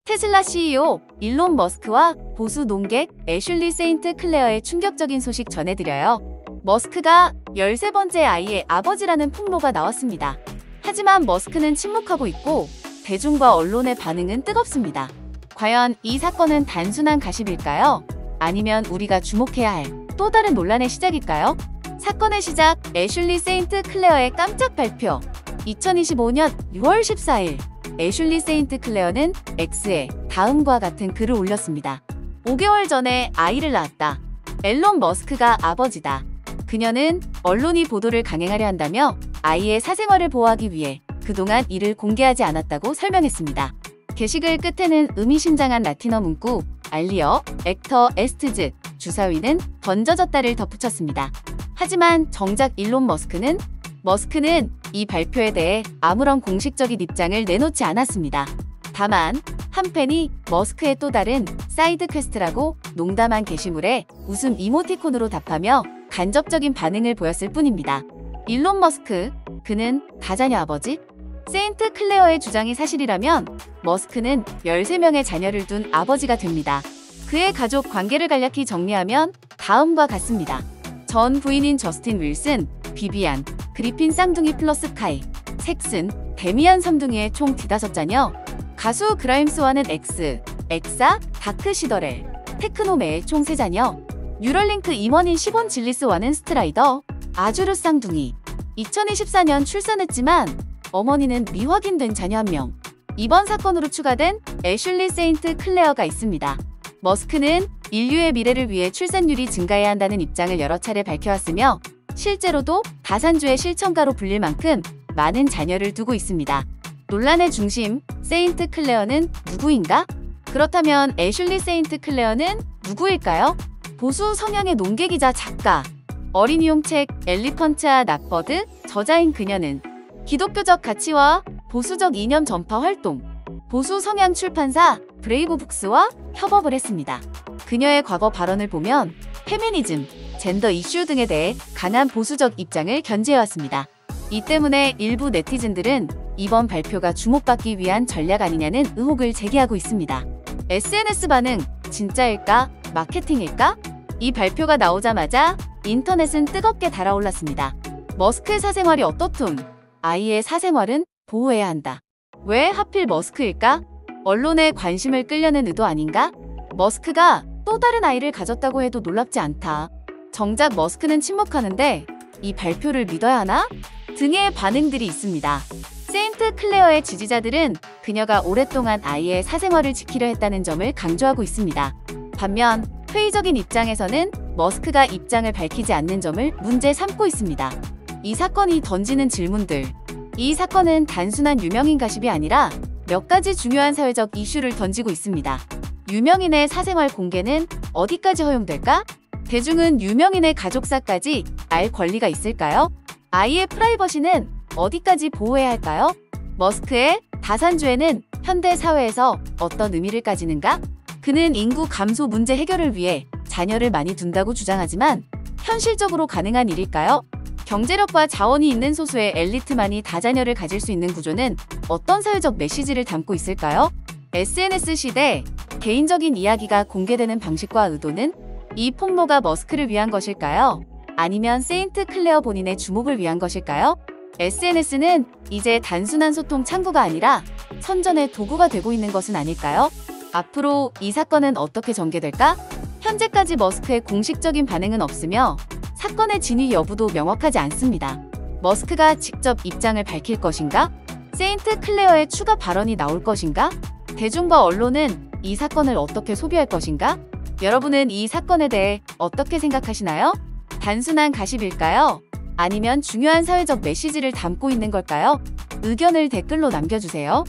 테슬라 CEO 일론 머스크와 보수 농객 애슐리 세인트 클레어의 충격적인 소식 전해드려요. 머스크가 13번째 아이의 아버지라는 폭로가 나왔습니다. 하지만 머스크는 침묵하고 있고 대중과 언론의 반응은 뜨겁습니다. 과연 이 사건은 단순한 가십일까요? 아니면 우리가 주목해야 할 또 다른 논란의 시작일까요? 사건의 시작, 애슐리 세인트 클레어의 깜짝 발표. 2025년 6월 14일 애슐리 세인트 클레어는 X에 다음과 같은 글을 올렸습니다. 5개월 전에 아이를 낳았다. 앨런 머스크가 아버지다. 그녀는 언론이 보도를 강행하려 한다며 아이의 사생활을 보호하기 위해 그동안 이를 공개하지 않았다고 설명했습니다. 게시글 끝에는 의미심장한 라틴어 문구 알리어 액터 에스트즈 주사위는 던져졌다를 덧붙였습니다. 하지만 정작 일론 머스크는 이 발표에 대해 아무런 공식적인 입장을 내놓지 않았습니다. 다만 한 팬이 머스크의 또 다른 사이드 퀘스트라고 농담한 게시물에 웃음 이모티콘으로 답하며 간접적인 반응을 보였을 뿐입니다. 일론 머스크, 그는 다자녀 아버지? 세인트 클레어의 주장이 사실이라면 머스크는 13명의 자녀를 둔 아버지가 됩니다. 그의 가족 관계를 간략히 정리하면 다음과 같습니다. 전 부인인 저스틴 윌슨, 비비안, 그리핀 쌍둥이 플러스 카이, 섹슨, 데미안 삼둥이의 총 5자녀, 가수 그라임스와는 엑스, 엑사, 다크 시더렐, 테크노메의 총 3자녀, 뉴럴링크 임원인 시본 질리스와는 스트라이더, 아주르 쌍둥이. 2024년 출산했지만 어머니는 미확인된 자녀 1명. 이번 사건으로 추가된 애슐리 세인트 클레어가 있습니다. 머스크는 인류의 미래를 위해 출산율이 증가해야 한다는 입장을 여러 차례 밝혀왔으며 실제로도 다산주의 실천가로 불릴 만큼 많은 자녀를 두고 있습니다. 논란의 중심, 세인트 클레어는 누구인가? 그렇다면 애슐리 세인트 클레어는 누구일까요? 보수 성향의 농객이자 작가, 어린이용 책 엘리펀트와 낫버드 저자인 그녀는 기독교적 가치와 보수적 이념 전파 활동, 보수 성향 출판사 브레이브북스와 협업을 했습니다. 그녀의 과거 발언을 보면 페미니즘, 젠더 이슈 등에 대해 강한 보수적 입장을 견지해왔습니다. 이 때문에 일부 네티즌들은 이번 발표가 주목받기 위한 전략 아니냐는 의혹을 제기하고 있습니다. SNS 반응, 진짜일까? 마케팅일까? 이 발표가 나오자마자 인터넷은 뜨겁게 달아올랐습니다. 머스크의 사생활이 어떻든 아이의 사생활은 보호해야 한다. 왜 하필 머스크일까? 언론의 관심을 끌려는 의도 아닌가? 머스크가 또 다른 아이를 가졌다고 해도 놀랍지 않다. 정작 머스크는 침묵하는데 이 발표를 믿어야 하나? 등의 반응들이 있습니다. 세인트 클레어의 지지자들은 그녀가 오랫동안 아이의 사생활을 지키려 했다는 점을 강조하고 있습니다. 반면 회의적인 입장에서는 머스크가 입장을 밝히지 않는 점을 문제 삼고 있습니다. 이 사건이 던지는 질문들. 이 사건은 단순한 유명인 가십이 아니라 몇 가지 중요한 사회적 이슈를 던지고 있습니다. 유명인의 사생활 공개는 어디까지 허용될까? 대중은 유명인의 가족사까지 알 권리가 있을까요? 아이의 프라이버시는 어디까지 보호해야 할까요? 머스크의 다산주에는 현대 사회에서 어떤 의미를 가지는가? 그는 인구 감소 문제 해결을 위해 자녀를 많이 둔다고 주장하지만 현실적으로 가능한 일일까요? 경제력과 자원이 있는 소수의 엘리트만이 다자녀를 가질 수 있는 구조는 어떤 사회적 메시지를 담고 있을까요? SNS 시대 개인적인 이야기가 공개되는 방식과 의도는 이 폭로가 머스크를 위한 것일까요? 아니면 세인트 클레어 본인의 주목을 위한 것일까요? SNS는 이제 단순한 소통 창구가 아니라 선전의 도구가 되고 있는 것은 아닐까요? 앞으로 이 사건은 어떻게 전개될까? 현재까지 머스크의 공식적인 반응은 없으며 사건의 진위 여부도 명확하지 않습니다. 머스크가 직접 입장을 밝힐 것인가? 세인트 클레어의 추가 발언이 나올 것인가? 대중과 언론은 이 사건을 어떻게 소비할 것인가? 여러분은 이 사건에 대해 어떻게 생각하시나요? 단순한 가십일까요? 아니면 중요한 사회적 메시지를 담고 있는 걸까요? 의견을 댓글로 남겨주세요.